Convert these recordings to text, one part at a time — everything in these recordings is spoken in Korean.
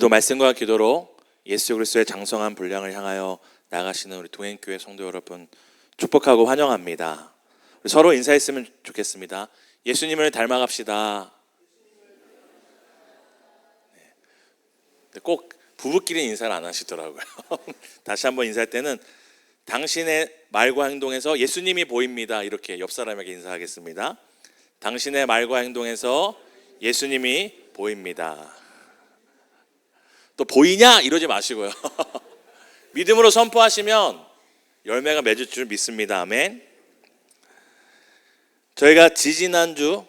오늘도 말씀과 기도로 예수 그리스도의 장성한 분량을 향하여 나가시는 우리 동행교회 성도 여러분 축복하고 환영합니다. 우리 서로 인사했으면 좋겠습니다. 예수님을 닮아갑시다. 꼭 부부끼리 인사를 안 하시더라고요. 다시 한번 인사할 때는 당신의 말과 행동에서 예수님이 보입니다. 이렇게 옆 사람에게 인사하겠습니다. 당신의 말과 행동에서 예수님이 보입니다. 또 보이냐? 이러지 마시고요. 믿음으로 선포하시면 열매가 맺을 줄 믿습니다. 아멘. 저희가 지지난주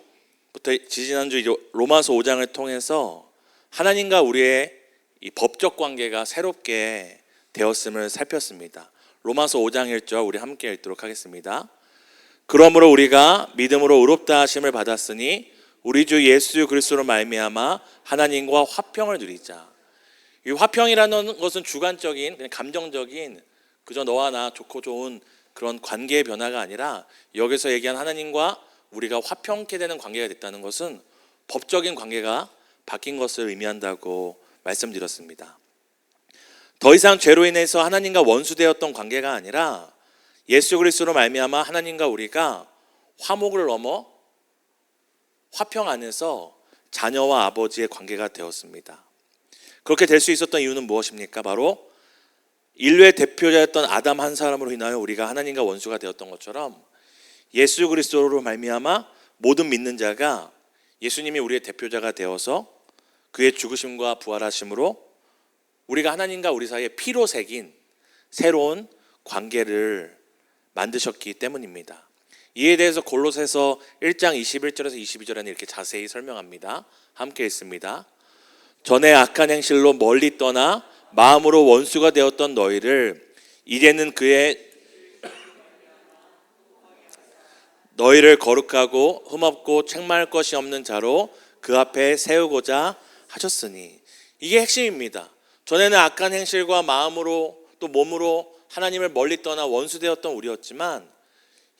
로마서 5장을 통해서 하나님과 우리의 이 법적 관계가 새롭게 되었음을 살폈습니다. 로마서 5장 1절 우리 함께 읽도록 하겠습니다. 그러므로 우리가 믿음으로 의롭다 하심을 받았으니 우리 주 예수 그리스도로 말미암아 하나님과 화평을 누리자. 이 화평이라는 것은 주관적인, 그냥 감정적인 그저 너와 나 좋고 좋은 그런 관계의 변화가 아니라 여기서 얘기한 하나님과 우리가 화평케 되는 관계가 됐다는 것은 법적인 관계가 바뀐 것을 의미한다고 말씀드렸습니다. 더 이상 죄로 인해서 하나님과 원수되었던 관계가 아니라 예수 그리스도로 말미암아 하나님과 우리가 화목을 넘어 화평 안에서 자녀와 아버지의 관계가 되었습니다. 그렇게 될 수 있었던 이유는 무엇입니까? 바로 인류의 대표자였던 아담 한 사람으로 인하여 우리가 하나님과 원수가 되었던 것처럼 예수 그리스도로 말미암아 모든 믿는 자가 예수님이 우리의 대표자가 되어서 그의 죽으심과 부활하심으로 우리가 하나님과 우리 사이에 피로 새긴 새로운 관계를 만드셨기 때문입니다. 이에 대해서 골로새서 1장 21절에서 22절에는 이렇게 자세히 설명합니다. 함께 읽습니다. 전에 악한 행실로 멀리 떠나 마음으로 원수가 되었던 너희를 이제는 너희를 거룩하고 흠없고 책망할 것이 없는 자로 그 앞에 세우고자 하셨으니, 이게 핵심입니다. 전에는 악한 행실과 마음으로 또 몸으로 하나님을 멀리 떠나 원수되었던 우리였지만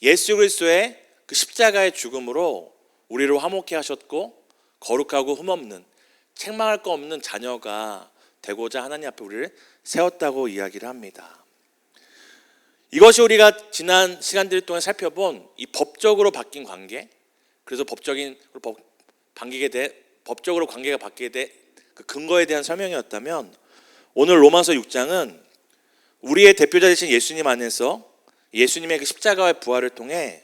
예수 그리스도의 그 십자가의 죽음으로 우리를 화목케 하셨고 거룩하고 흠없는 책망할 거 없는 자녀가 되고자 하나님 앞에 우리를 세웠다고 이야기를 합니다. 이것이 우리가 지난 시간들 동안 살펴본 이 법적으로 바뀐 관계, 그래서 법적으로 관계가 바뀌게 된 그 근거에 대한 설명이었다면, 오늘 로마서 6장은 우리의 대표자 되신 예수님 안에서 예수님의 그 십자가의 부활을 통해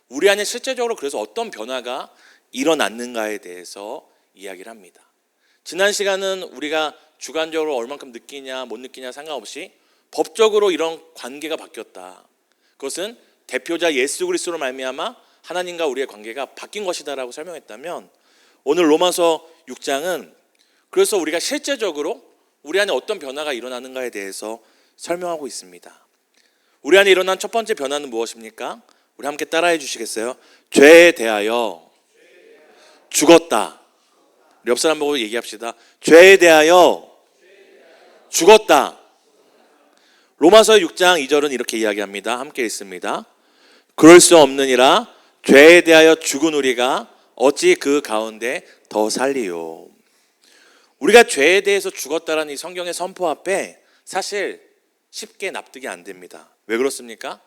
우리 안에 실제적으로 그래서 어떤 변화가 일어났는가에 대해서 이야기를 합니다. 지난 시간은 우리가 주관적으로 얼만큼 느끼냐 못 느끼냐 상관없이 법적으로 이런 관계가 바뀌었다. 그것은 대표자 예수 그리스도로 말미암아 하나님과 우리의 관계가 바뀐 것이다라고 설명했다면, 오늘 로마서 6장은 그래서 우리가 실제적으로 우리 안에 어떤 변화가 일어나는가에 대해서 설명하고 있습니다. 우리 안에 일어난 첫 번째 변화는 무엇입니까? 우리 함께 따라해 주시겠어요? 죄에 대하여 죽었다. 우리 옆 사람 보고 얘기합시다. 죄에 대하여 죽었다. 로마서 6장 2절은 이렇게 이야기합니다. 함께 읽습니다. 그럴 수 없느니라. 죄에 대하여 죽은 우리가 어찌 그 가운데 더 살리요. 우리가 죄에 대해서 죽었다라는 이 성경의 선포 앞에 사실 쉽게 납득이 안 됩니다. 왜 그렇습니까?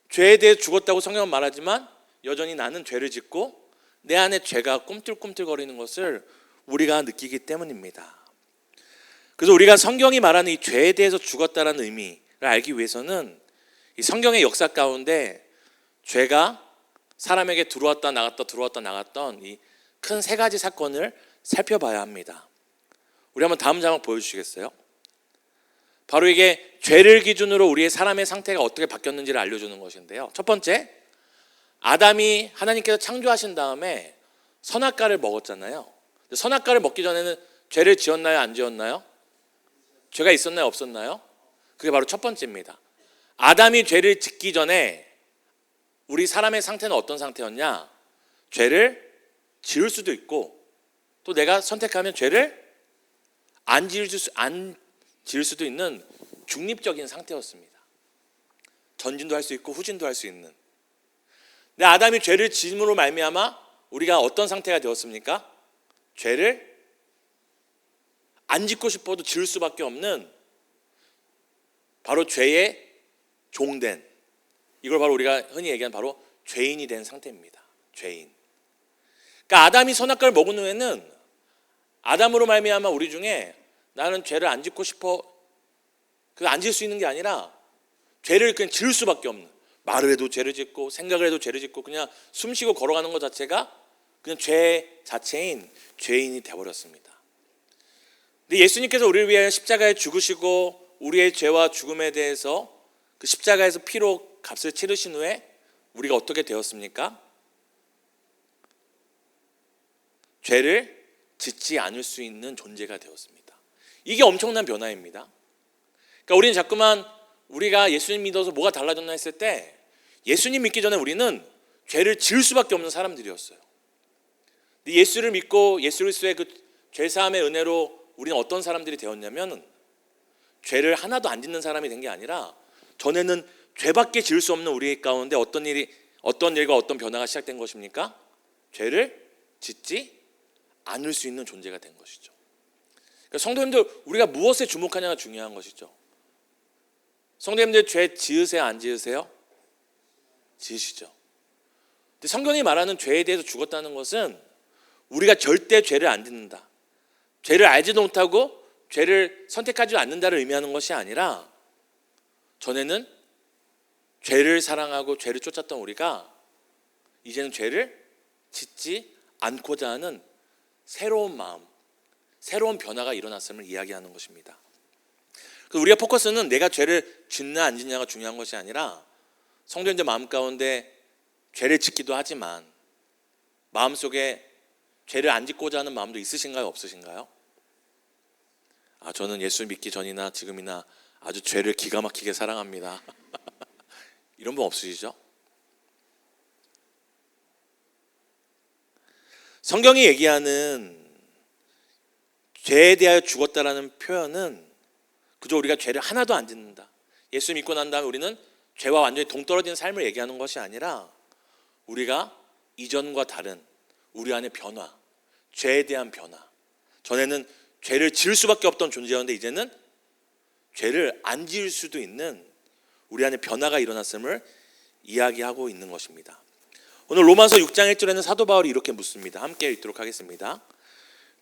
죄에 대해 죽었다고 성경은 말하지만 여전히 나는 죄를 짓고 내 안에 죄가 꿈틀꿈틀거리는 것을 우리가 느끼기 때문입니다. 그래서 우리가 성경이 말하는 이 죄에 대해서 죽었다라는 의미를 알기 위해서는 이 성경의 역사 가운데 죄가 사람에게 들어왔다 나갔던 이 큰 세 가지 사건을 살펴봐야 합니다. 우리 한번 다음 장면 보여주시겠어요? 바로 이게 죄를 기준으로 우리의 사람의 상태가 어떻게 바뀌었는지를 알려주는 것인데요. 첫 번째, 아담이 하나님께서 창조하신 다음에 선악과를 먹었잖아요. 선악과를 먹기 전에는 죄를 지었나요? 안 지었나요? 죄가 있었나요? 없었나요? 그게 바로 첫 번째입니다. 아담이 죄를 짓기 전에 우리 사람의 상태는 어떤 상태였냐? 죄를 지을 수도 있고 또 내가 선택하면 죄를 안 지을 수도 있는 중립적인 상태였습니다. 전진도 할 수 있고 후진도 할 수 있는. 근데 아담이 죄를 지음으로 말미암아 우리가 어떤 상태가 되었습니까? 죄를 안 짓고 싶어도 지을 수밖에 없는 바로 죄의 종된, 이걸 바로 우리가 흔히 얘기하는 바로 죄인이 된 상태입니다. 죄인. 그러니까 아담이 선악과를 먹은 후에는 아담으로 말미암아 우리 중에 나는 죄를 안 짓고 싶어, 그 안 지을 수 있는 게 아니라 죄를 그냥 지을 수밖에 없는, 말을 해도 죄를 짓고 생각을 해도 죄를 짓고 그냥 숨쉬고 걸어가는 것 자체가 그냥 죄 자체인 죄인이 되어버렸습니다. 근데 예수님께서 우리를 위하여 십자가에 죽으시고 우리의 죄와 죽음에 대해서 그 십자가에서 피로 값을 치르신 후에 우리가 어떻게 되었습니까? 죄를 짓지 않을 수 있는 존재가 되었습니다. 이게 엄청난 변화입니다. 그러니까 우리는 자꾸만 우리가 예수님 믿어서 뭐가 달라졌나 했을 때, 예수님 믿기 전에 우리는 죄를 지을 수밖에 없는 사람들이었어요. 근데 예수를 믿고 예수 그리스도의 그 죄사함의 은혜로 우리는 어떤 사람들이 되었냐면, 죄를 하나도 안 짓는 사람이 된 게 아니라 전에는 죄밖에 지을 수 없는 우리 가운데 어떤 일과 어떤 변화가 시작된 것입니까? 죄를 짓지 않을 수 있는 존재가 된 것이죠. 그러니까 성도님들, 우리가 무엇에 주목하냐가 중요한 것이죠. 성도님들, 죄 지으세요, 안 지으세요? 지으시죠. 근데 성경이 말하는 죄에 대해서 죽었다는 것은 우리가 절대 죄를 안 짓는다, 죄를 알지도 못하고 죄를 선택하지 않는다를 의미하는 것이 아니라, 전에는 죄를 사랑하고 죄를 쫓았던 우리가 이제는 죄를 짓지 않고자 하는 새로운 마음, 새로운 변화가 일어났음을 이야기하는 것입니다. 우리가 포커스는 내가 죄를 짓나 안 짓냐가 중요한 것이 아니라, 성도님들 마음 가운데 죄를 짓기도 하지만 마음속에 죄를 안 짓고자 하는 마음도 있으신가요, 없으신가요? 저는 예수 믿기 전이나 지금이나 아주 죄를 기가 막히게 사랑합니다. 이런 분 없으시죠? 성경이 얘기하는 죄에 대하여 죽었다라는 표현은 그저 우리가 죄를 하나도 안 짓는다, 예수 믿고 난 다음에 우리는 죄와 완전히 동떨어진 삶을 얘기하는 것이 아니라, 우리가 이전과 다른 우리 안의 변화, 죄에 대한 변화. 전에는 죄를 지을 수밖에 없던 존재였는데 이제는 죄를 안 지을 수도 있는 우리 안에 변화가 일어났음을 이야기하고 있는 것입니다. 오늘 로마서 6장 1절에는 사도 바울이 이렇게 묻습니다. 함께 읽도록 하겠습니다.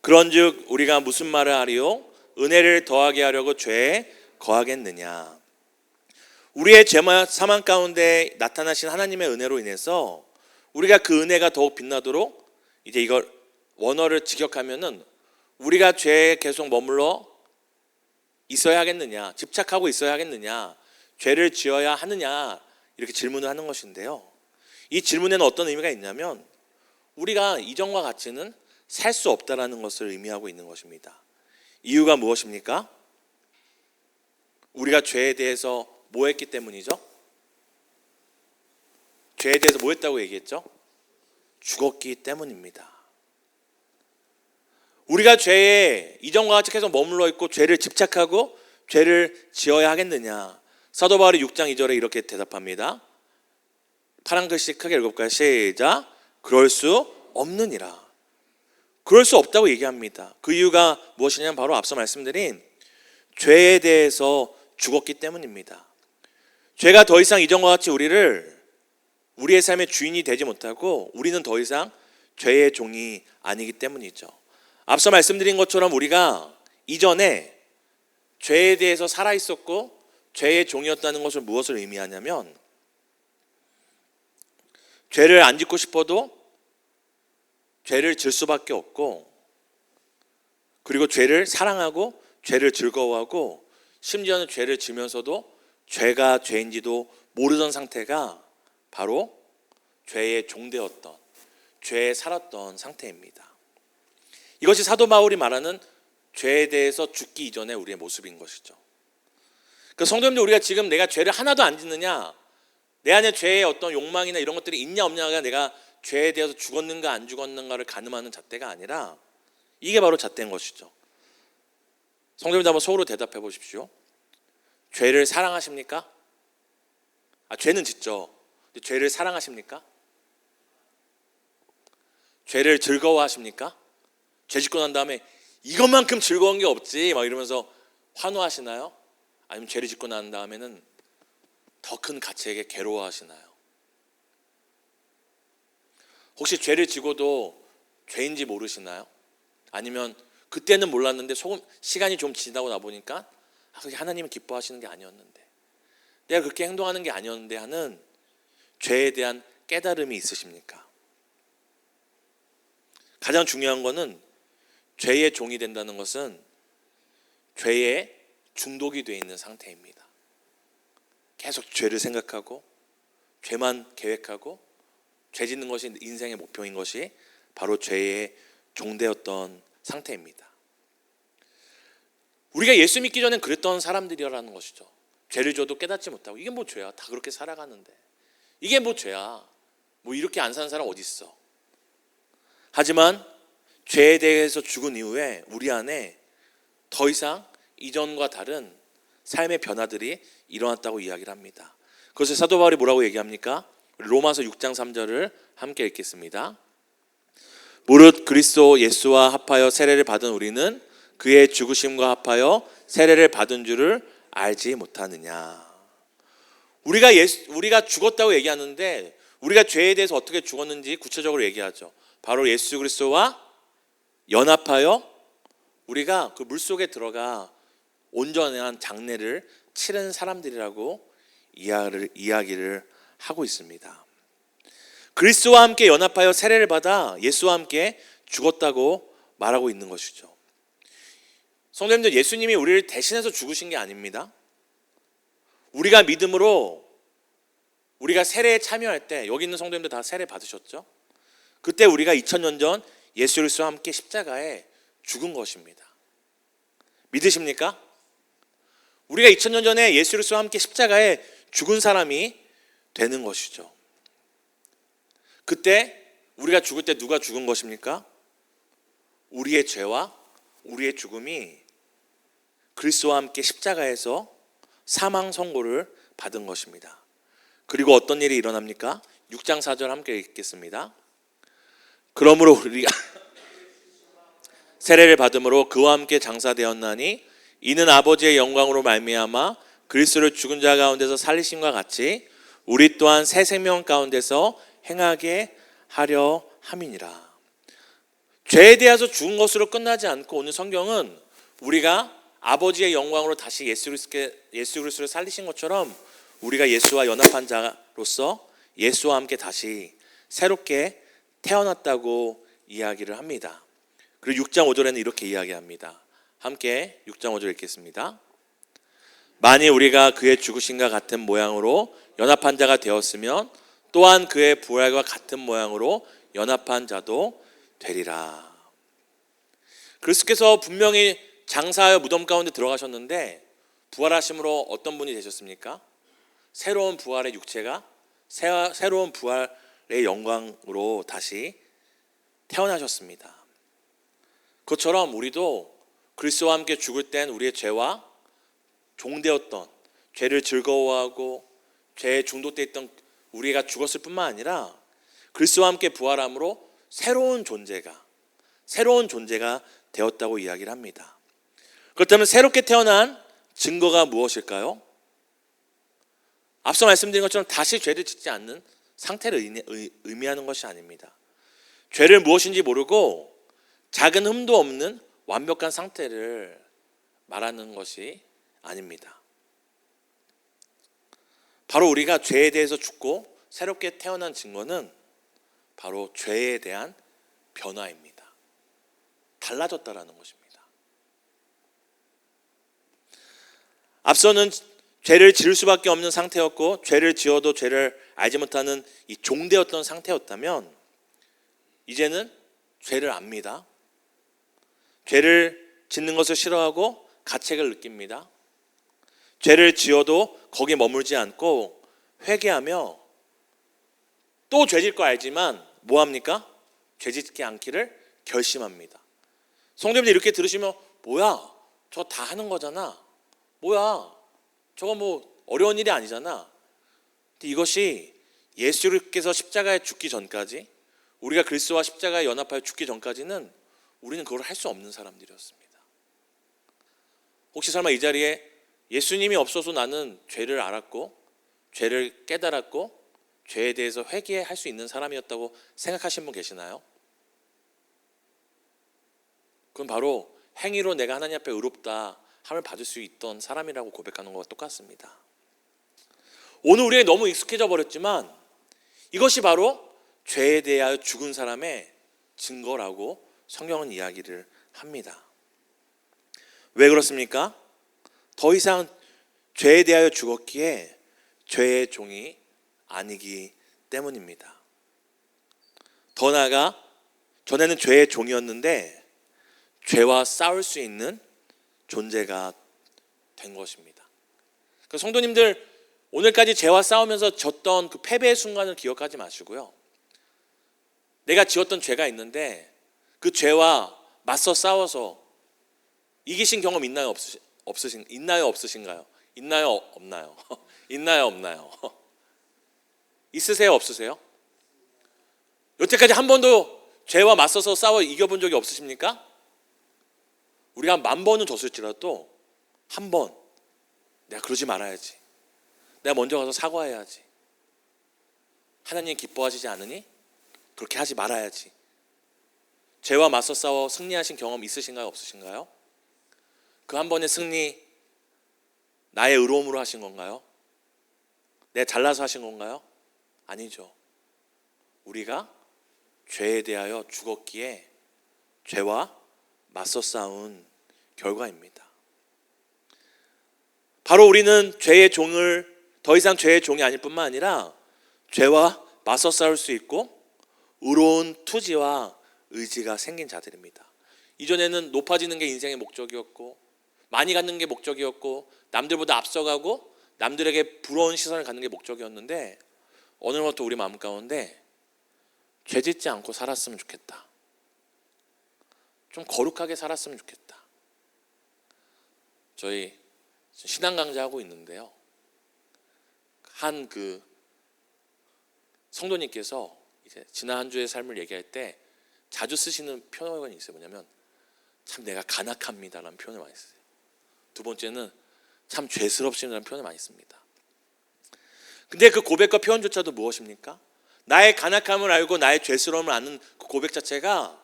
그런즉 우리가 무슨 말을 하리요? 은혜를 더하게 하려고 죄에 거하겠느냐? 우리의 죄와 사망 가운데 나타나신 하나님의 은혜로 인해서 우리가 그 은혜가 더욱 빛나도록, 이제 이걸 원어를 직역하면은 우리가 죄에 계속 머물러 있어야 하겠느냐, 집착하고 있어야 하겠느냐, 죄를 지어야 하느냐, 이렇게 질문을 하는 것인데요. 이 질문에는 어떤 의미가 있냐면, 우리가 이전과 같이는 살 수 없다라는 것을 의미하고 있는 것입니다. 이유가 무엇입니까? 우리가 죄에 대해서 뭐 했기 때문이죠? 죄에 대해서 뭐 했다고 얘기했죠? 죽었기 때문입니다. 우리가 죄에 이전과 같이 계속 머물러 있고 죄를 집착하고 죄를 지어야 하겠느냐? 사도 바울이 6장 2절에 이렇게 대답합니다. 파란 글씨 크게 읽어볼까요? 시작. 그럴 수 없느니라. 그럴 수 없다고 얘기합니다. 그 이유가 무엇이냐면 바로 앞서 말씀드린 죄에 대해서 죽었기 때문입니다. 죄가 더 이상 이전과 같이 우리의 삶의 주인이 되지 못하고, 우리는 더 이상 죄의 종이 아니기 때문이죠. 앞서 말씀드린 것처럼 우리가 이전에 죄에 대해서 살아있었고 죄의 종이었다는 것을 무엇을 의미하냐면, 죄를 안 짓고 싶어도 죄를 질 수밖에 없고, 그리고 죄를 사랑하고 죄를 즐거워하고, 심지어는 죄를 지면서도 죄가 죄인지도 모르던 상태가 바로 죄의 종되었던, 죄에 살았던 상태입니다. 이것이 사도 바울이 말하는 죄에 대해서 죽기 이전의 우리의 모습인 것이죠. 그 성도님들, 우리가 지금 내가 죄를 하나도 안 짓느냐, 내 안에 죄의 어떤 욕망이나 이런 것들이 있냐 없냐가 내가 죄에 대해서 죽었는가 안 죽었는가를 가늠하는 잣대가 아니라, 이게 바로 잣대인 것이죠. 성도님들 한번 속으로 대답해 보십시오. 죄를 사랑하십니까? 죄는 짓죠. 근데 죄를 사랑하십니까? 죄를 즐거워하십니까? 죄 짓고 난 다음에 이것만큼 즐거운 게 없지 막 이러면서 환호하시나요? 아니면 죄를 짓고 난 다음에는 더 큰 가치에게 괴로워하시나요? 혹시 죄를 지고도 죄인지 모르시나요? 아니면 그때는 몰랐는데 시간이 좀 지나고 나 보니까 그게 하나님은 기뻐하시는 게 아니었는데, 내가 그렇게 행동하는 게 아니었는데 하는 죄에 대한 깨달음이 있으십니까? 가장 중요한 거는 죄의 종이 된다는 것은 죄에 중독이 되어 있는 상태입니다. 계속 죄를 생각하고 죄만 계획하고 죄 짓는 것이 인생의 목표인 것이 바로 죄의 종되었던 상태입니다. 우리가 예수 믿기 전엔 그랬던 사람들이라는 것이죠. 죄를 져도 깨닫지 못하고 이게 뭐 죄야, 다 그렇게 살아가는데 이게 뭐 죄야, 뭐 이렇게 안 사는 사람 어디 있어. 하지만 죄에 대해서 죽은 이후에 우리 안에 더 이상 이전과 다른 삶의 변화들이 일어났다고 이야기를 합니다. 그것을 사도 바울이 뭐라고 얘기합니까? 로마서 6장 3절을 함께 읽겠습니다. 무릇 그리스도 예수와 합하여 세례를 받은 우리는 그의 죽으심과 합하여 세례를 받은 줄을 알지 못하느냐. 우리가 죽었다고 얘기하는데 우리가 죄에 대해서 어떻게 죽었는지 구체적으로 얘기하죠. 바로 예수 그리스도와 연합하여 우리가 그 물속에 들어가 온전한 장례를 치른 사람들이라고 이야기를 하고 있습니다. 그리스도와 함께 연합하여 세례를 받아 예수와 함께 죽었다고 말하고 있는 것이죠. 성도님들, 예수님이 우리를 대신해서 죽으신 게 아닙니다. 우리가 믿음으로 우리가 세례에 참여할 때, 여기 있는 성도님들 다 세례 받으셨죠? 그때 우리가 2000년 전 예수 그리스도와 함께 십자가에 죽은 것입니다. 믿으십니까? 우리가 2000년 전에 예수 그리스도와 함께 십자가에 죽은 사람이 되는 것이죠. 그때 우리가 죽을 때 누가 죽은 것입니까? 우리의 죄와 우리의 죽음이 그리스도와 함께 십자가에서 사망 선고를 받은 것입니다. 그리고 어떤 일이 일어납니까? 6장 4절 함께 읽겠습니다. 그러므로 우리가 세례를 받음으로 그와 함께 장사되었나니 이는 아버지의 영광으로 말미암아 그리스도를 죽은 자 가운데서 살리심과 같이 우리 또한 새 생명 가운데서 행하게 하려 함이니라. 죄에 대해서 죽은 것으로 끝나지 않고 오늘 성경은 우리가 아버지의 영광으로 다시 예수 그리스도를 살리신 것처럼 우리가 예수와 연합한 자로서 예수와 함께 다시 새롭게 태어났다고 이야기를 합니다. 그리고 6장 5절에는 이렇게 이야기합니다. 함께 6장 5절 읽겠습니다. 만일 우리가 그의 죽으심과 같은 모양으로 연합한 자가 되었으면 또한 그의 부활과 같은 모양으로 연합한 자도 되리라. 그리스도께서 분명히 장사하여 무덤 가운데 들어가셨는데 부활하심으로 어떤 분이 되셨습니까? 새로운 부활의 육체가 새로운 부활의 영광으로 다시 태어나셨습니다. 그것처럼 우리도 그리스도와 함께 죽을 땐 우리의 죄와 종되었던, 죄를 즐거워하고 죄에 중독되어 있던 우리가 죽었을 뿐만 아니라 그리스도와 함께 부활함으로 새로운 존재가 되었다고 이야기를 합니다. 그렇다면 새롭게 태어난 증거가 무엇일까요? 앞서 말씀드린 것처럼 다시 죄를 짓지 않는 상태를 의미하는 것이 아닙니다. 죄를 무엇인지 모르고 작은 흠도 없는 완벽한 상태를 말하는 것이 아닙니다. 바로 우리가 죄에 대해서 죽고 새롭게 태어난 증거는 바로 죄에 대한 변화입니다. 달라졌다라는 것입니다. 앞서는 죄를 지을 수밖에 없는 상태였고 죄를 지어도 죄를 알지 못하는 이 종되었던 상태였다면 이제는 죄를 압니다. 죄를 짓는 것을 싫어하고 가책을 느낍니다. 죄를 지어도 거기에 머물지 않고 회개하며 또 죄질 거 알지만 뭐합니까? 죄짓지 않기를 결심합니다. 성도님들 이렇게 들으시면 뭐야? 저 다 하는 거잖아. 뭐야? 저거 뭐 어려운 일이 아니잖아. 근데 이것이 예수께서 십자가에 죽기 전까지, 우리가 그리스도와 십자가에 연합하여 죽기 전까지는 우리는 그걸 할 수 없는 사람들이었습니다. 혹시 설마 이 자리에 예수님이 없어서 나는 죄를 알았고 죄를 깨달았고 죄에 대해서 회개할 수 있는 사람이었다고 생각하신 분 계시나요? 그건 바로 행위로 내가 하나님 앞에 의롭다 함을 받을 수 있던 사람이라고 고백하는 것과 똑같습니다. 오늘 우리에게 너무 익숙해져 버렸지만 이것이 바로 죄에 대하여 죽은 사람의 증거라고 성경은 이야기를 합니다. 왜 그렇습니까? 더 이상 죄에 대하여 죽었기에 죄의 종이 아니기 때문입니다. 더 나아가 전에는 죄의 종이었는데 죄와 싸울 수 있는 존재가 된 것입니다. 그러니까 성도님들, 오늘까지 죄와 싸우면서 졌던 그 패배의 순간을 기억하지 마시고요. 내가 지었던 죄가 있는데 그 죄와 맞서 싸워서 이기신 경험 있나요? 있나요? 없으신가요? 있나요? 없나요? 있나요? 없나요? 있으세요? 없으세요? 여태까지 한 번도 죄와 맞서서 싸워 이겨본 적이 없으십니까? 우리가 10,000번은 졌을지라도 한 번 내가 그러지 말아야지, 내가 먼저 가서 사과해야지, 하나님 기뻐하시지 않으니 그렇게 하지 말아야지, 죄와 맞서 싸워 승리하신 경험 있으신가요? 없으신가요? 그 한 번의 승리 나의 의로움으로 하신 건가요? 내가 잘나서 하신 건가요? 아니죠. 우리가 죄에 대하여 죽었기에 죄와 맞서 싸운 결과입니다. 바로 우리는 죄의 종을 더 이상 죄의 종이 아닐 뿐만 아니라 죄와 맞서 싸울 수 있고 의로운 투지와 의지가 생긴 자들입니다. 이전에는 높아지는 게 인생의 목적이었고 많이 갖는 게 목적이었고 남들보다 앞서가고 남들에게 부러운 시선을 갖는 게 목적이었는데 어느 날부터 우리 마음 가운데 죄 짓지 않고 살았으면 좋겠다, 좀 거룩하게 살았으면 좋겠다. 저희 신앙 강좌하고 있는데요, 한 그 성도님께서 이제 지난 한 주의 삶을 얘기할 때 자주 쓰시는 표현이 있어요. 뭐냐면 참 내가 간악합니다라는 표현을 많이 쓰세요. 두 번째는 참 죄스럽시다라는 표현을 많이 씁니다. 근데 그 고백과 표현조차도 무엇입니까? 나의 간악함을 알고 나의 죄스러움을 아는 그 고백 자체가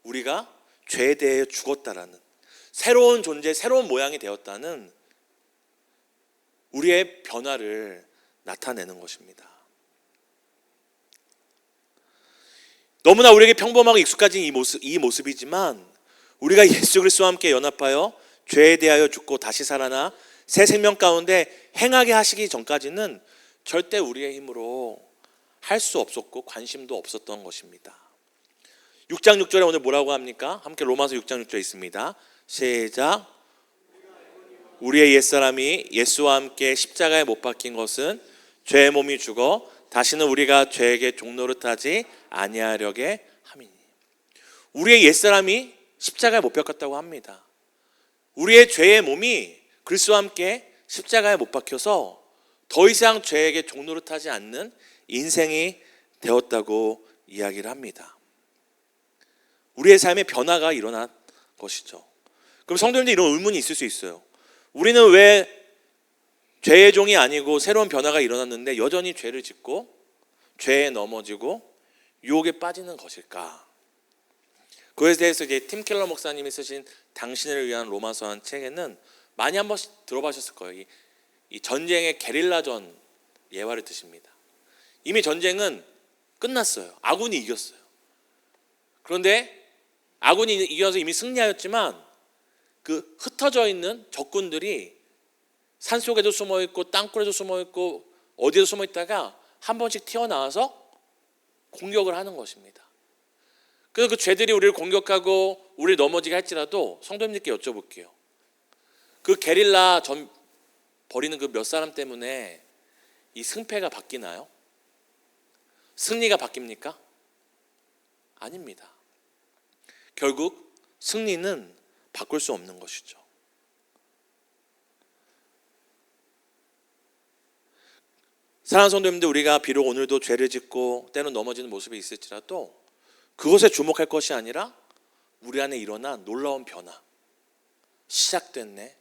우리가 죄에 대해 죽었다라는, 새로운 존재, 새로운 모양이 되었다는 우리의 변화를 나타내는 것입니다. 너무나 우리에게 평범하고 익숙해진 이 모습이지만 우리가 예수 그리스도와 함께 연합하여 죄에 대하여 죽고 다시 살아나 새 생명 가운데 행하게 하시기 전까지는 절대 우리의 힘으로 할 수 없었고 관심도 없었던 것입니다. 6장 6절에 오늘 뭐라고 합니까? 함께 로마서 6장 6절 있습니다. 시작. 우리의 옛사람이 예수와 함께 십자가에 못 박힌 것은 죄의 몸이 죽어 다시는 우리가 죄에게 종노릇하지 아니하려게 함이니. 우리의 옛사람이 십자가에 못 박혔다고 합니다. 우리의 죄의 몸이 그리스도와 함께 십자가에 못 박혀서 더 이상 죄에게 종노릇하지 않는 인생이 되었다고 이야기를 합니다. 우리의 삶의 변화가 일어난 것이죠. 그럼 성도님들 이런 의문이 있을 수 있어요. 우리는 왜 죄의 종이 아니고 새로운 변화가 일어났는데 여전히 죄를 짓고 죄에 넘어지고 유혹에 빠지는 것일까? 그에 대해서 이제 팀 켈러 목사님이 쓰신 당신을 위한 로마서 한 책에는 많이 한 번씩 들어보셨을 거예요. 이 전쟁의 게릴라전 예화를 드십니다. 이미 전쟁은 끝났어요. 아군이 이겼어요. 그런데 아군이 이겨서 이미 승리하였지만 그 흩어져 있는 적군들이 산속에도 숨어있고 땅굴에도 숨어있고 어디에도 숨어있다가 한 번씩 튀어나와서 공격을 하는 것입니다. 그래서 그 죄들이 우리를 공격하고 우리를 넘어지게 할지라도 성도님들께 여쭤볼게요. 그 게릴라 전 버리는 그 몇 사람 때문에 이 승패가 바뀌나요? 승리가 바뀝니까? 아닙니다. 결국 승리는 바꿀 수 없는 것이죠. 사랑하는 성도님들, 우리가 비록 오늘도 죄를 짓고 때는 넘어지는 모습이 있을지라도 그것에 주목할 것이 아니라 우리 안에 일어난 놀라운 변화, 시작됐네.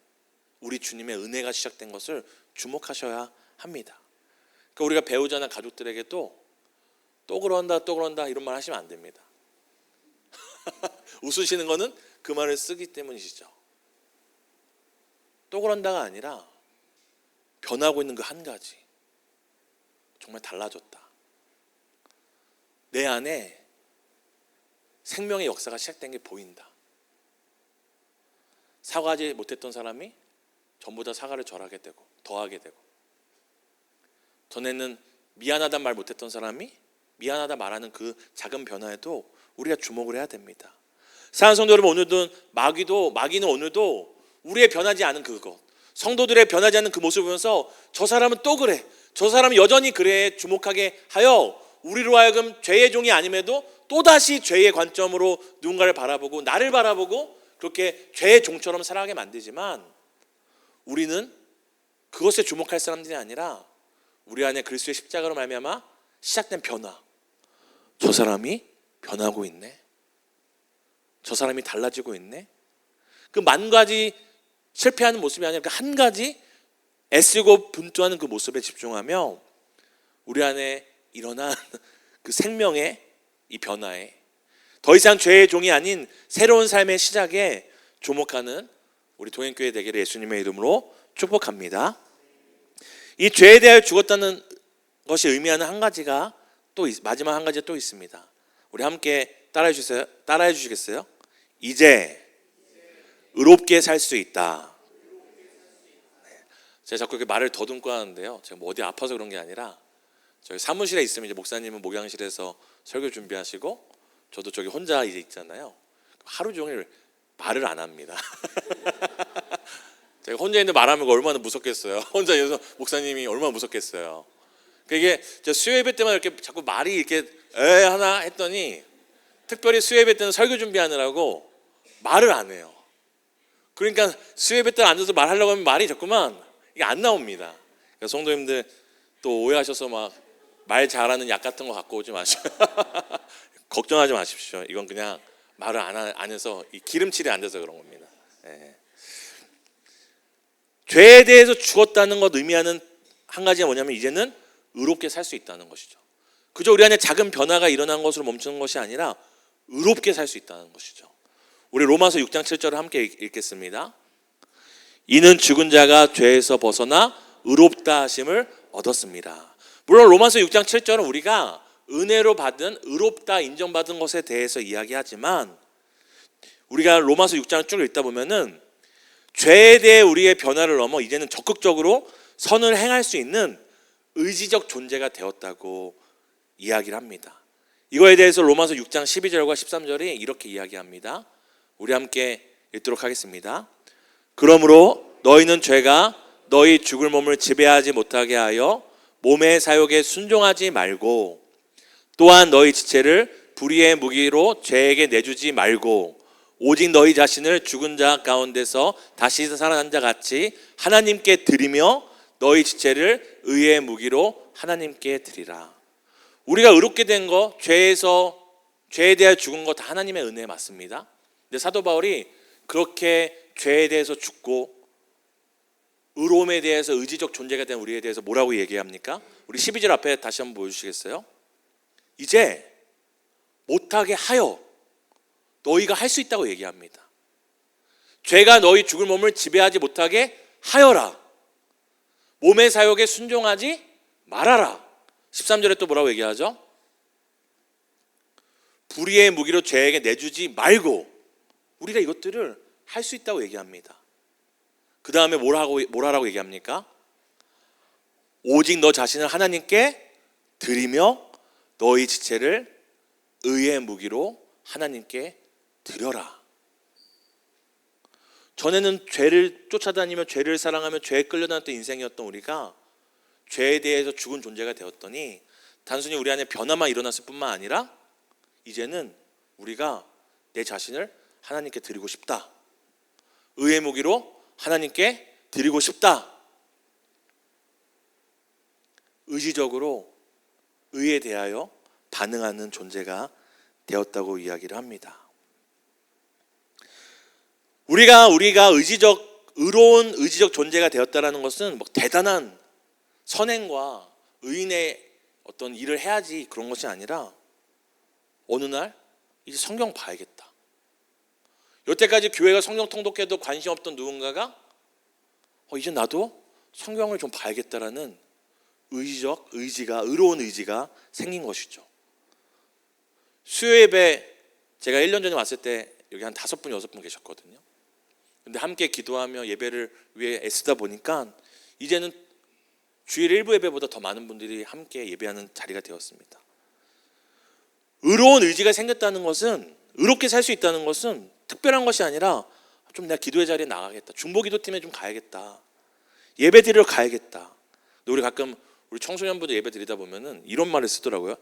우리 주님의 은혜가 시작된 것을 주목하셔야 합니다. 그러니까 우리가 배우자나 가족들에게도 또 그런다 이런 말 하시면 안 됩니다. 웃으시는 거는 그 말을 쓰기 때문이시죠. 또 그런다가 아니라 변하고 있는 그 한 가지, 정말 달라졌다. 내 안에 생명의 역사가 시작된 게 보인다. 사과하지 못했던 사람이 전부 다 사과를 절하게 되고 더하게 되고, 전에는 미안하단 말 못했던 사람이 미안하다 말하는 그 작은 변화에도 우리가 주목을 해야 됩니다. 사랑하는 성도 여러분, 오늘도 마귀는 오늘도 우리의 변하지 않은 그것, 성도들의 변하지 않는 그 모습을 보면서 저 사람은 또 그래, 저 사람은 여전히 그래 주목하게 하여 우리로 하여금 죄의 종이 아님에도 또다시 죄의 관점으로 누군가를 바라보고 나를 바라보고 그렇게 죄의 종처럼 살아가게 만들지만, 우리는 그것에 주목할 사람들이 아니라 우리 안에 그리스도의 십자가로 말미암아 시작된 변화, 저 사람이 변하고 있네, 저 사람이 달라지고 있네. 그 만 가지 실패하는 모습이 아니라 그 한 가지 애쓰고 분투하는 그 모습에 집중하며 우리 안에 일어난 그 생명의 이 변화에, 더 이상 죄의 종이 아닌 새로운 삶의 시작에 주목하는 우리 동행교회 되기를 예수님의 이름으로 축복합니다. 이 죄에 대하여 죽었다는 것이 의미하는 한 가지가 또 마지막 한 가지가 또 있습니다. 우리 함께 따라해 주시겠어요? 이제 의롭게 살 수 있다. 제가 자꾸 이렇게 말을 더듬고 하는데요, 제가 뭐 어디 아파서 그런 게 아니라 저희 사무실에 있으면 이제 목사님은 목양실에서 설교 준비하시고 저도 저기 혼자 이제 있잖아요. 하루 종일 말을 안 합니다. 제가 혼자 있는데 말하면 얼마나 무섭겠어요. 혼자 있어서 목사님이 얼마나 무섭겠어요. 이게 수요 예배 때만 이렇게 자꾸 말이 이렇게 하나 했더니, 특별히 수요 예배 때는 설교 준비하느라고 말을 안 해요. 그러니까 수요 예배 때 앉아서 말하려고 하면 말이 자꾸만 이게 안 나옵니다. 그러니까 성도님들 또 오해하셔서 막 말 잘하는 약 같은 거 갖고 오지 마시고 걱정하지 마십시오. 이건 그냥 말을 안 해서 이 기름칠이 안 돼서 그런 겁니다. 네. 죄에 대해서 죽었다는 것 의미하는 한 가지가 뭐냐면, 이제는 의롭게 살 수 있다는 것이죠. 그저 우리 안에 작은 변화가 일어난 것으로 멈추는 것이 아니라 의롭게 살 수 있다는 것이죠. 우리 로마서 6장 7절을 함께 읽겠습니다. 이는 죽은 자가 죄에서 벗어나 의롭다 하심을 얻었습니다. 물론 로마서 6장 7절은 우리가 은혜로 받은, 의롭다 인정받은 것에 대해서 이야기하지만, 우리가 로마서 6장을 쭉 읽다 보면은 죄에 대해 우리의 변화를 넘어 이제는 적극적으로 선을 행할 수 있는 의지적 존재가 되었다고 이야기를 합니다. 이거에 대해서 로마서 6장 12절과 13절이 이렇게 이야기합니다. 우리 함께 읽도록 하겠습니다. 그러므로 너희는 죄가 너희 죽을 몸을 지배하지 못하게 하여 몸의 사욕에 순종하지 말고, 또한 너희 지체를 불의의 무기로 죄에게 내주지 말고, 오직 너희 자신을 죽은 자 가운데서 다시 살아난 자 같이 하나님께 드리며 너희 지체를 의의 무기로 하나님께 드리라. 우리가 의롭게 된 거, 죄에 대해 죽은 거 다 하나님의 은혜 맞습니다. 근데 사도 바울이 그렇게 죄에 대해서 죽고 의로움에 대해서 의지적 존재가 된 우리에 대해서 뭐라고 얘기합니까? 우리 12절 앞에 다시 한번 보여주시겠어요? 이제 못하게 하여 너희가 할 수 있다고 얘기합니다. 죄가 너희 죽을 몸을 지배하지 못하게 하여라. 몸의 사욕에 순종하지 말아라. 13절에 또 뭐라고 얘기하죠? 불의의 무기로 죄에게 내주지 말고, 우리가 이것들을 할 수 있다고 얘기합니다. 그 다음에 뭐라고 얘기합니까? 오직 너 자신을 하나님께 드리며 너희 지체를 의의 무기로 하나님께 드려라. 전에는 죄를 쫓아다니며 죄를 사랑하며 죄에 끌려다녔던 인생이었던 우리가 죄에 대해서 죽은 존재가 되었더니, 단순히 우리 안에 변화만 일어났을 뿐만 아니라 이제는 우리가 내 자신을 하나님께 드리고 싶다, 의의 무기로 하나님께 드리고 싶다, 의지적으로 의에 대하여 반응하는 존재가 되었다고 이야기를 합니다. 우리가 의로운 의지적 존재가 되었다라는 것은 뭐 대단한 선행과 의인의 어떤 일을 해야지 그런 것이 아니라 어느 날 이제 성경 봐야겠다. 여태까지 교회가 성경 통독해도 관심 없던 누군가가 이제 나도 성경을 좀 봐야겠다라는 의로운 의지가 생긴 것이죠. 수요 예배 제가 1년 전에 왔을 때 여기 한 5분, 6분 계셨거든요. 근데 함께 기도하며 예배를 위해 애쓰다 보니까 이제는 주일 일부 예배보다 더 많은 분들이 함께 예배하는 자리가 되었습니다. 의로운 의지가 생겼다는 것은, 의롭게 살 수 있다는 것은 특별한 것이 아니라 좀 내가 기도의 자리에 나가겠다, 중보기도팀에 좀 가야겠다, 예배 드리러 가야겠다. 근데 우리 가끔 우리 청소년분들 예배 드리다 보면은 이런 말을 쓰더라고요.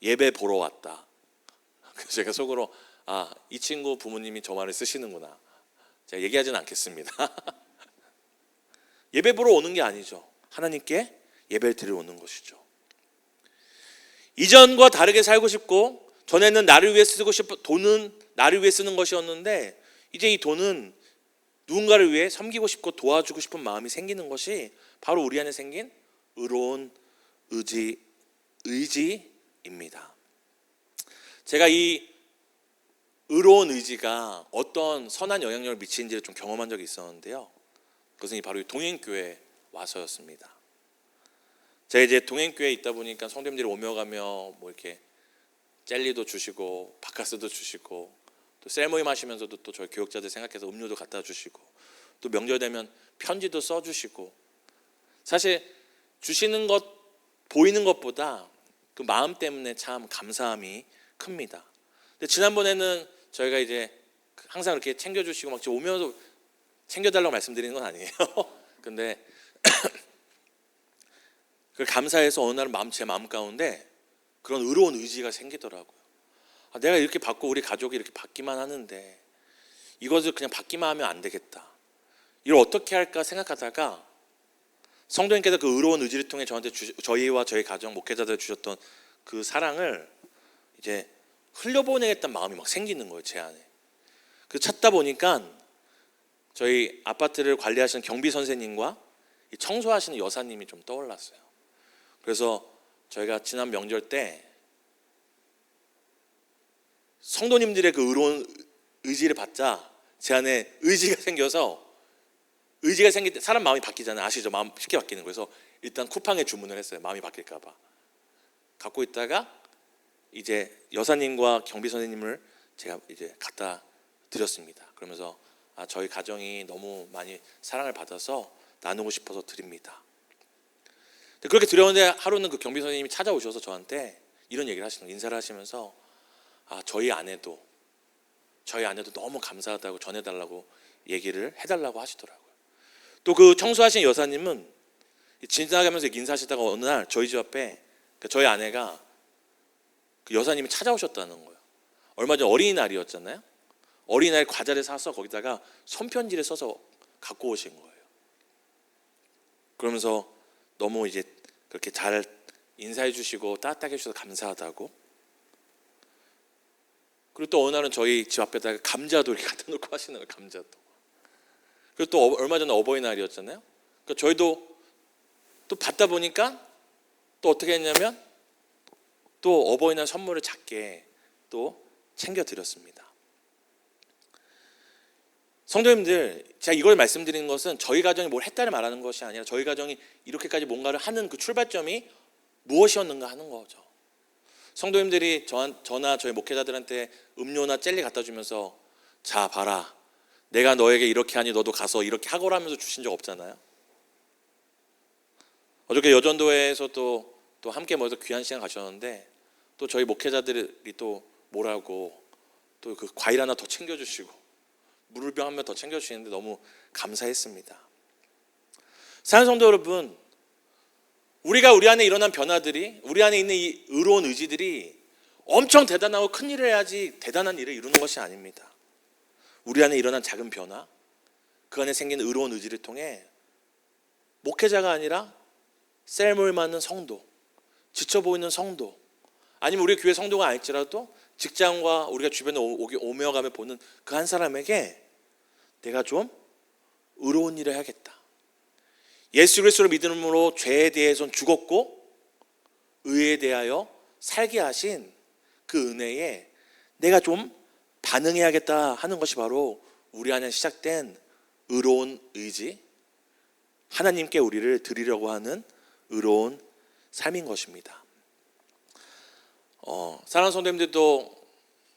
예배 보러 왔다. 그래서 제가 속으로 이 친구 부모님이 저 말을 쓰시는구나. 제가 얘기하지는 않겠습니다. 예배 보러 오는 게 아니죠. 하나님께 예배를 드리러 오는 것이죠. 이전과 다르게 살고 싶고, 전에는 나를 위해 쓰고 싶어, 돈은 나를 위해 쓰는 것이었는데 이제 이 돈은 누군가를 위해 섬기고 싶고 도와주고 싶은 마음이 생기는 것이 바로 우리 안에 생긴 의로운 의지입니다. 제가 이 의로운 의지가 어떤 선한 영향력을 미치는지를 좀 경험한 적이 있었는데요. 그것은 바로 이 동행교회에 와서였습니다. 제가 이제 동행교회에 있다 보니까 성도님들이 오며 가며 뭐 이렇게 젤리도 주시고 바카스도 주시고, 또 셀모임 하시면서도 또 저희 교역자들 생각해서 음료도 갖다 주시고, 또 명절 되면 편지도 써주시고, 사실 주시는 것 보이는 것보다 그 마음 때문에 참 감사함이 큽니다. 근데 지난번에는 저희가 이제 항상 이렇게 챙겨주시고 막 오면서 챙겨달라고 말씀드리는 건 아니에요. 근데 그 감사해서 어느 날은 제 마음 가운데 그런 의로운 의지가 생기더라고요. 내가 이렇게 받고 우리 가족이 이렇게 받기만 하는데 이것을 그냥 받기만 하면 안 되겠다. 이걸 어떻게 할까 생각하다가 성도님께서 그 의로운 의지를 통해 저희와 저희 가정 목회자들 주셨던 그 사랑을 이제 흘려보내겠다는 마음이 막 생기는 거예요, 제 안에. 그 찾다 보니까 저희 아파트를 관리하시는 경비 선생님과 청소하시는 여사님이 좀 떠올랐어요. 그래서 저희가 지난 명절 때 성도님들의 그 의로운 의지를 받자 제 안에 의지가 생겨서, 의지가 생길 때 사람 마음이 바뀌잖아요. 아시죠? 마음 쉽게 바뀌는 거예요. 그래서 일단 쿠팡에 주문을 했어요. 마음이 바뀔까 봐. 갖고 있다가 이제 여사님과 경비 선생님을 제가 이제 갖다 드렸습니다. 그러면서 저희 가정이 너무 많이 사랑을 받아서 나누고 싶어서 드립니다. 그렇게 드렸는데 하루는 그 경비 선생님이 찾아오셔서 저한테 이런 얘기를 하시는 거예요. 인사를 하시면서 저희 아내도 너무 감사하다고 전해달라고 얘기를 해달라고 하시더라고요. 또 그 청소하신 여사님은 지나가면서 인사하시다가 어느 날 저희 집 앞에 저희 아내가 그 여사님이 찾아오셨다는 거예요. 얼마 전 어린이날이었잖아요. 어린이날 과자를 사서 거기다가 손편지를 써서 갖고 오신 거예요. 그러면서 너무 이제 그렇게 잘 인사해 주시고 따뜻하게 해주셔서 감사하다고. 그리고 또 어느 날은 저희 집 앞에다가 감자도 이렇게 갖다 놓고 하시는 거예요. 감자도. 그리고 또 얼마 전에 어버이날이었잖아요. 그러니까 저희도 또 받다 보니까 또 어떻게 했냐면 또 어버이날 선물을 작게 또 챙겨드렸습니다. 성도님들, 제가 이걸 말씀드리는 것은 저희 가정이 뭘 했다를 말하는 것이 아니라 저희 가정이 이렇게까지 뭔가를 하는 그 출발점이 무엇이었는가 하는 거죠. 성도님들이 저나 저희 목회자들한테 음료나 젤리 갖다 주면서 자 봐라, 내가 너에게 이렇게 하니 너도 가서 이렇게 하거라 하면서 주신 적 없잖아요. 어저께 여전도회에서 또 함께 모여서 귀한 시간 가셨는데 또 저희 목회자들이 또 뭐라고 또 그 과일 하나 더 챙겨주시고 물병 한 명 더 챙겨주시는데 너무 감사했습니다. 사랑하는 성도 여러분, 우리가 우리 안에 일어난 변화들이, 우리 안에 있는 이 의로운 의지들이 엄청 대단하고 큰 일을 해야지 대단한 일을 이루는 것이 아닙니다. 우리 안에 일어난 작은 변화, 그 안에 생긴 의로운 의지를 통해 목회자가 아니라 셀모를 맞는 성도, 지쳐 보이는 성도, 아니면 우리 교회 성도가 아닐지라도 직장과 우리가 주변에 오며 가며 보는 그 한 사람에게 내가 좀 의로운 일을 해야겠다. 예수 그리스도를 믿음으로 죄에 대해서는 죽었고 의에 대하여 살게 하신 그 은혜에 내가 좀 반응해야겠다 하는 것이 바로 우리 안에 시작된 의로운 의지, 하나님께 우리를 드리려고 하는 의로운 삶인 것입니다. 사랑하는 성도님들도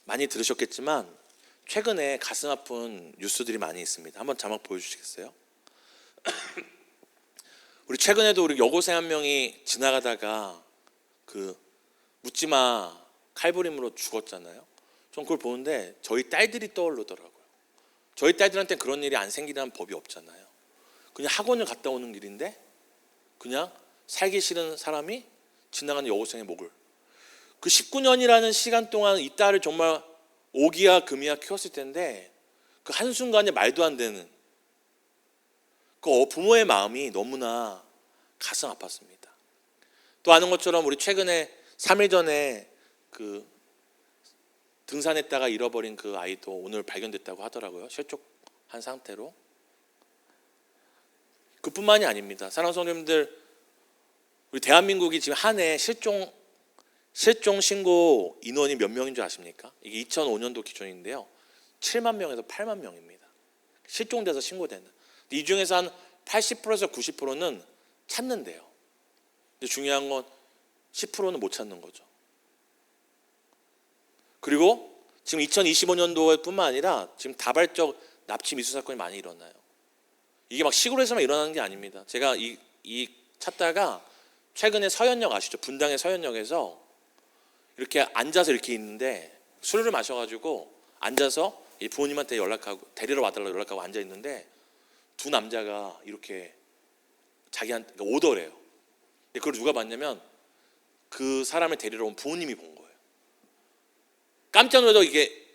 많이 들으셨겠지만 최근에 가슴 아픈 뉴스들이 많이 있습니다. 한번 자막 보여주시겠어요? 우리 최근에도 우리 여고생 한 명이 지나가다가 그 묻지마 칼부림으로 죽었잖아요. 전 그걸 보는데 저희 딸들이 떠오르더라고요. 저희 딸들한테는 그런 일이 안 생기라는 법이 없잖아요. 그냥 학원을 갔다 오는 길인데 그냥 살기 싫은 사람이 지나가는 여고생의 목을, 그 19년이라는 시간 동안 이 딸을 정말 오기야 금이야 키웠을 텐데 그 한순간에 말도 안 되는 그 부모의 마음이 너무나 가슴 아팠습니다. 또 아는 것처럼 우리 최근에 3일 전에 그 등산했다가 잃어버린 그 아이도 오늘 발견됐다고 하더라고요. 실족한 상태로. 그뿐만이 아닙니다. 사랑하는 성도님들, 우리 대한민국이 지금 한 해 실종 신고 인원이 몇 명인 줄 아십니까? 이게 2005년도 기준인데요. 7만 명에서 8만 명입니다. 실종돼서 신고되는. 이 중에서 한 80%에서 90%는 찾는데요. 근데 중요한 건 10%는 못 찾는 거죠. 그리고 지금 2025년도에 뿐만 아니라 지금 다발적 납치 미수 사건이 많이 일어나요. 이게 막 시골에서만 일어나는 게 아닙니다. 제가 이 찾다가 최근에 서현역 아시죠? 분당의 서현역에서 이렇게 앉아서 이렇게 있는데 술을 마셔가지고 앉아서 부모님한테 연락하고 데리러 와달라고 연락하고 앉아 있는데 두 남자가 이렇게 자기한테 오더래요. 근데 그걸 누가 봤냐면 그 사람을 데리러 온 부모님이 본 거예요. 깜짝 놀라서 이게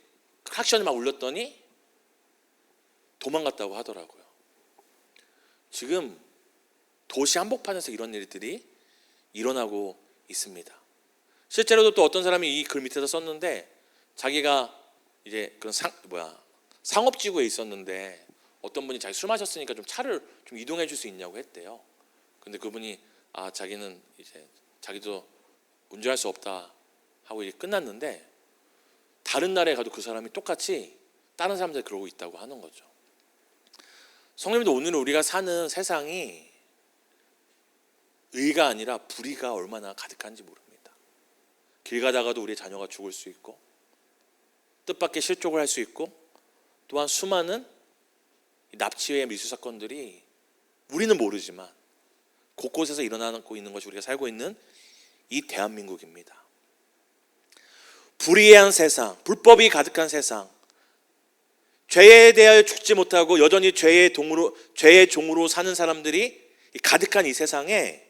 클락션이 막 울렸더니 도망갔다고 하더라고요. 지금 도시 한복판에서 이런 일들이 일어나고 있습니다. 실제로도 또 어떤 사람이 이 글 밑에서 썼는데 자기가 이제 그런 상업지구에 있었는데 어떤 분이 자기 술 마셨으니까 좀 차를 좀 이동해 줄 수 있냐고 했대요. 근데 그분이 자기는 이제 자기도 운전할 수 없다 하고 이제 끝났는데 다른 나라에 가도 그 사람이 똑같이 다른 사람들 그러고 있다고 하는 거죠. 성도님들, 오늘 우리가 사는 세상이 의가 아니라 불의가 얼마나 가득한지 모릅니다. 길 가다가도 우리의 자녀가 죽을 수 있고 뜻밖의 실족을 할 수 있고 또한 수많은 납치의 미수 사건들이 우리는 모르지만 곳곳에서 일어나고 있는 것이 우리가 살고 있는 이 대한민국입니다. 불의한 세상, 불법이 가득한 세상, 죄에 대하여 죽지 못하고 여전히 죄의 종으로 사는 사람들이 가득한 이 세상에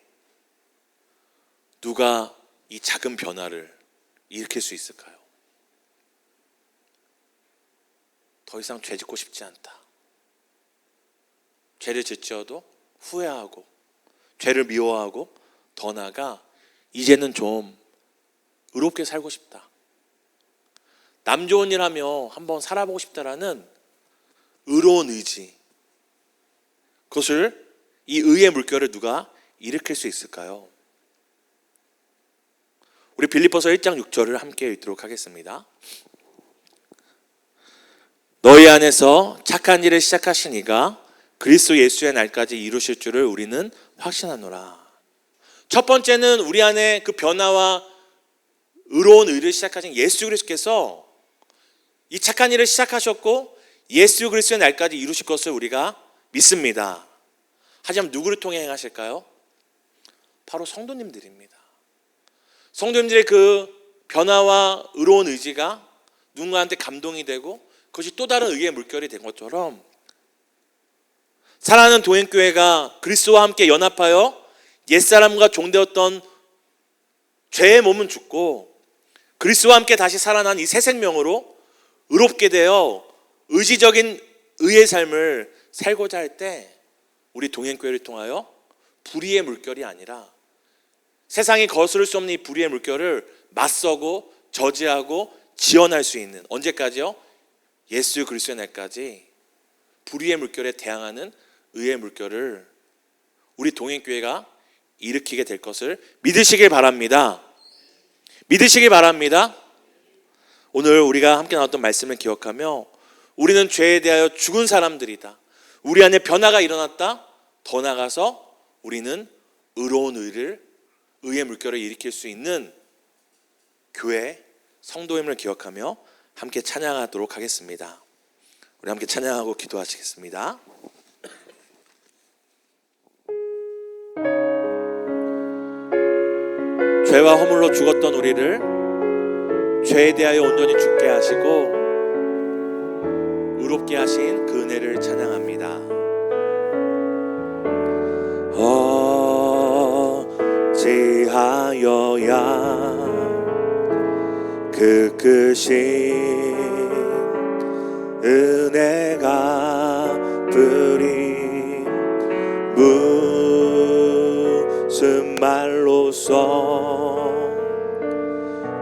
누가 이 작은 변화를 일으킬 수 있을까요? 더 이상 죄 짓고 싶지 않다. 죄를 짓지어도 후회하고 죄를 미워하고 더 나아가 이제는 좀 의롭게 살고 싶다. 남 좋은 일 하며 한번 살아보고 싶다라는 의로운 의지, 그것을 이 의의 물결을 누가 일으킬 수 있을까요? 우리 빌립보서 1장 6절을 함께 읽도록 하겠습니다. 너희 안에서 착한 일을 시작하신 이가 그리스도 예수의 날까지 이루실 줄을 우리는 확신하노라. 첫 번째는 우리 안에 그 변화와 의로운 의를 시작하신 예수 그리스도께서 이 착한 일을 시작하셨고 예수 그리스도의 날까지 이루실 것을 우리가 믿습니다. 하지만 누구를 통해 행하실까요? 바로 성도님들입니다. 성도님들의 그 변화와 의로운 의지가 누군가한테 감동이 되고 그것이 또 다른 의의 물결이 된 것처럼 사랑하는 도행교회가 그리스도와 함께 연합하여 옛사람과 종되었던 죄의 몸은 죽고 그리스도와 함께 다시 살아난 이 새 생명으로 의롭게 되어 의지적인 의의 삶을 살고자 할 때 우리 동행교회를 통하여 불의의 물결이 아니라 세상이 거스를 수 없는 이 불의의 물결을 맞서고 저지하고 지원할 수 있는, 언제까지요? 예수 그리스도의 날까지 불의의 물결에 대항하는 의의 물결을 우리 동행교회가 일으키게 될 것을 믿으시길 바랍니다. 믿으시길 바랍니다. 오늘 우리가 함께 나눴던 말씀을 기억하며 우리는 죄에 대하여 죽은 사람들이다. 우리 안에 변화가 일어났다. 더 나아가서 우리는 의로운 의의 물결을 일으킬 수 있는 교회, 성도임을 기억하며 함께 찬양하도록 하겠습니다. 우리 함께 찬양하고 기도하시겠습니다. 죄와 허물로 죽었던 우리를 죄에 대하여 온전히 죽게 하시고 의롭게 하신 그 은혜를 찬양합니다. 어찌하여야 그 크신 은혜가 뿌린 무슨 말로써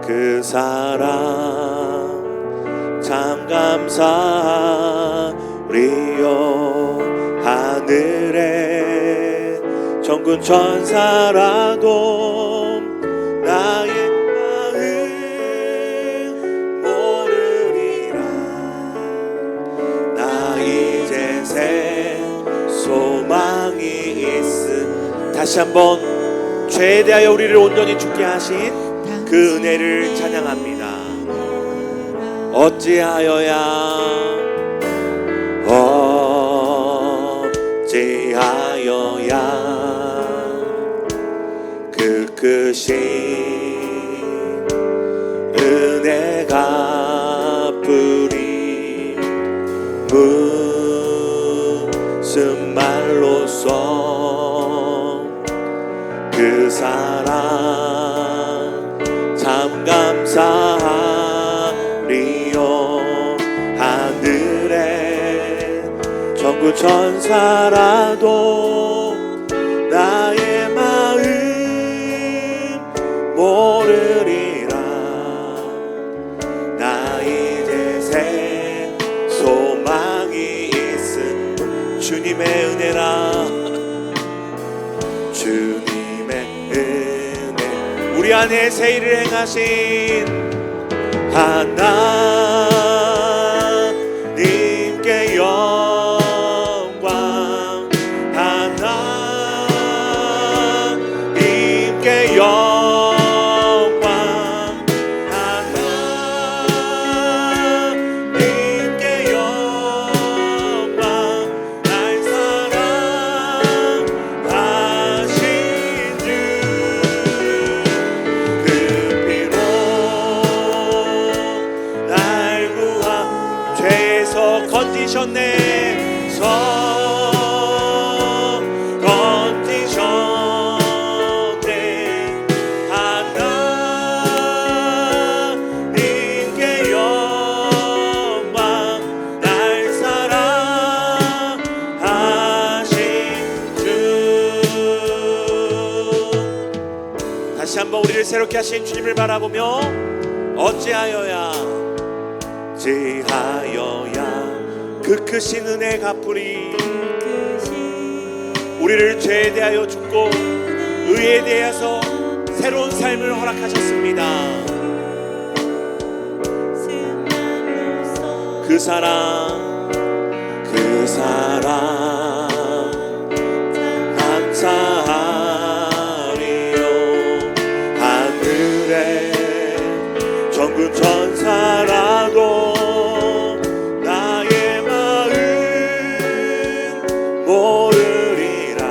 그 사랑 참 감사리요. 하늘에 천군 천사라도 나의 마음 모르리라. 나 이제 새 소망이 있음. 다시 한번 죄에 대하여 우리를 온전히 죽게 하신 그 은혜를 찬양합니다. 어찌하여야 그 크신 은혜가 뿌린 무슨 말로써 그 사랑 참 감사리요. 하늘에 천군 천사라도 나의 마음 모르리라. 나 이제 새 소망이 있음. 주님의 은혜라. 주님의 은혜 우리 안에 새 일을 행하신 하나님께 영광. 하나님께 영광. 하나님께 영광. 날 사랑하신 주 그 피로 날 구하 죄에서 건지셨네. 하나님께 영광. 날 사랑하신 주. 다시 한번 우리를 새롭게 하신 주님을 바라보며 어찌하여야 그 크신 은혜 갚으리. 우리를 죄에 대하여 죽고 의에 대해서 새로운 삶을 허락하셨습니다. 그 사랑 감사하리요. 하늘에 천군 천사라도 나의 마음 모르리라.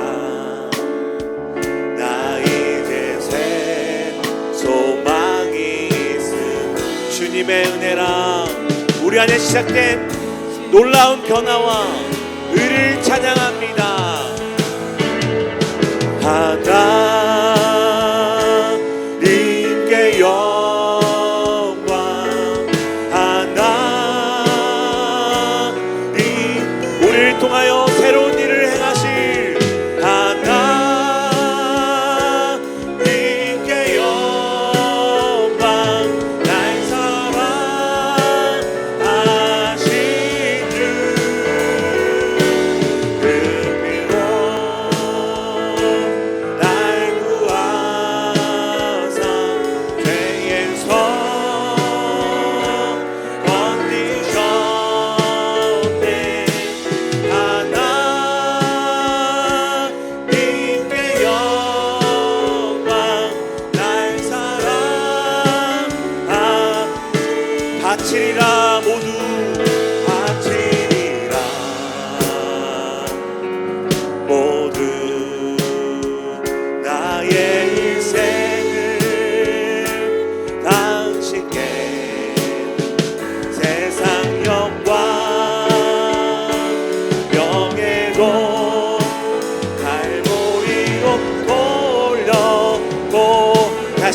나 이제 새 소망이 있음. 주님의 은혜라. 우리 안에 시작된 놀라운 변화와 의를 찬양합니다. 하나님께 영광. 하나님 우리를 통하여 새로운 일을 행하실 하나님께 영광. 날 사랑하신 주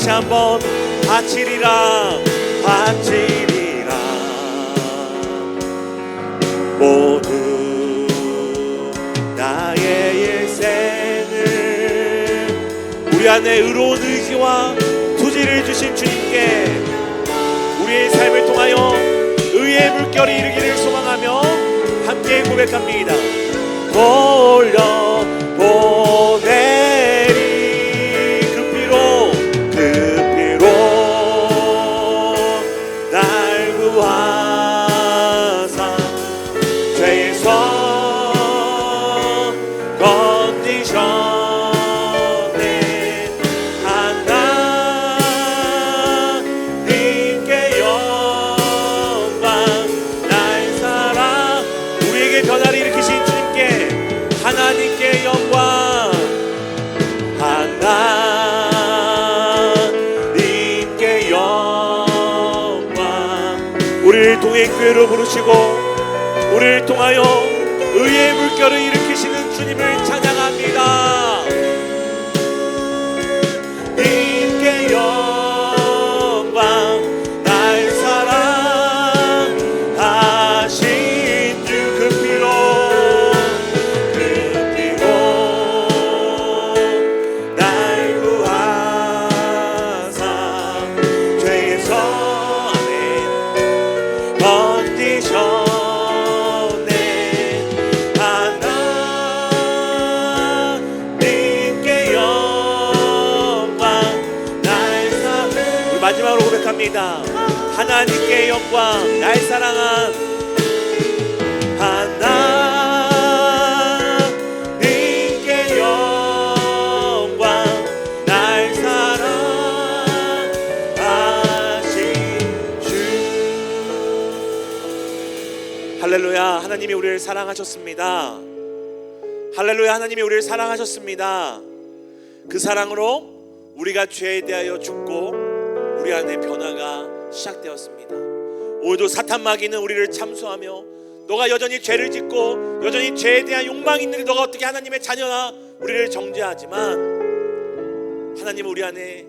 다시 한번 바치리라 바치리라. 모두 나의 일생을 우리 안에 의로운 의지와 투지를 주신 주님께 우리의 삶을 통하여 의의 물결이 이르기를 소망하며 함께 고백합니다. 돌려보내리 그 피로 날 구하사 죄에서 건지셨네. 하나님께 영광 날 사랑. 우리에게 변화를 일으키신 주님께 하나님께 영광, 하나님께 영광. 우리를 통해 교회로 부르시고 우리를 통하여 의의 물결을 일으키시는 주님을 찬양합니다. 님께 영광, 날 사랑하신 주 그 피로 날 구하사 죄에서 건지셨네. 하나님께 영광 날 사랑. 우리 마지막으로 고백합니다. 하나님께 영광, 날 사랑한 하나님께 영광, 날 사랑하신 주. 할렐루야. 하나님이 우리를 사랑하셨습니다. 할렐루야. 하나님이 우리를 사랑하셨습니다. 그 사랑으로 우리가 죄에 대하여 죽고 우리 안에 변화가 시작되었습니다. 오늘도 사탄 마귀는 우리를 참소하며 너가 여전히 죄를 짓고 여전히 죄에 대한 욕망이 있는데 너가 어떻게 하나님의 자녀나 우리를 정죄하지만, 하나님은 우리 안에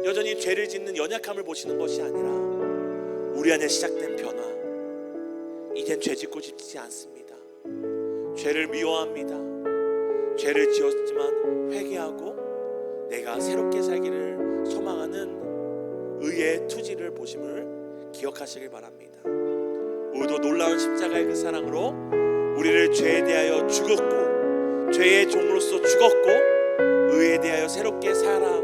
여전히 죄를 짓는 연약함을 보시는 것이 아니라 우리 안에 시작된 변화. 이젠 죄 짓고 싶지 않습니다. 죄를 미워합니다. 죄를 지었지만 회개하고 내가 새롭게 살기를 소망하는 의의 투지를 보심을 기억하시길 바랍니다. 오늘도 놀라운 십자가의 그 사랑으로 우리를 죄에 대하여 죽었고 죄의 종으로서 죽었고 의에 대하여 새롭게 살아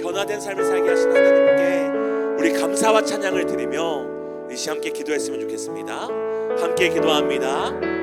변화된 삶을 살게 하신 하나님께 우리 감사와 찬양을 드리며 이 시간 함께 기도했으면 좋겠습니다. 함께 기도합니다.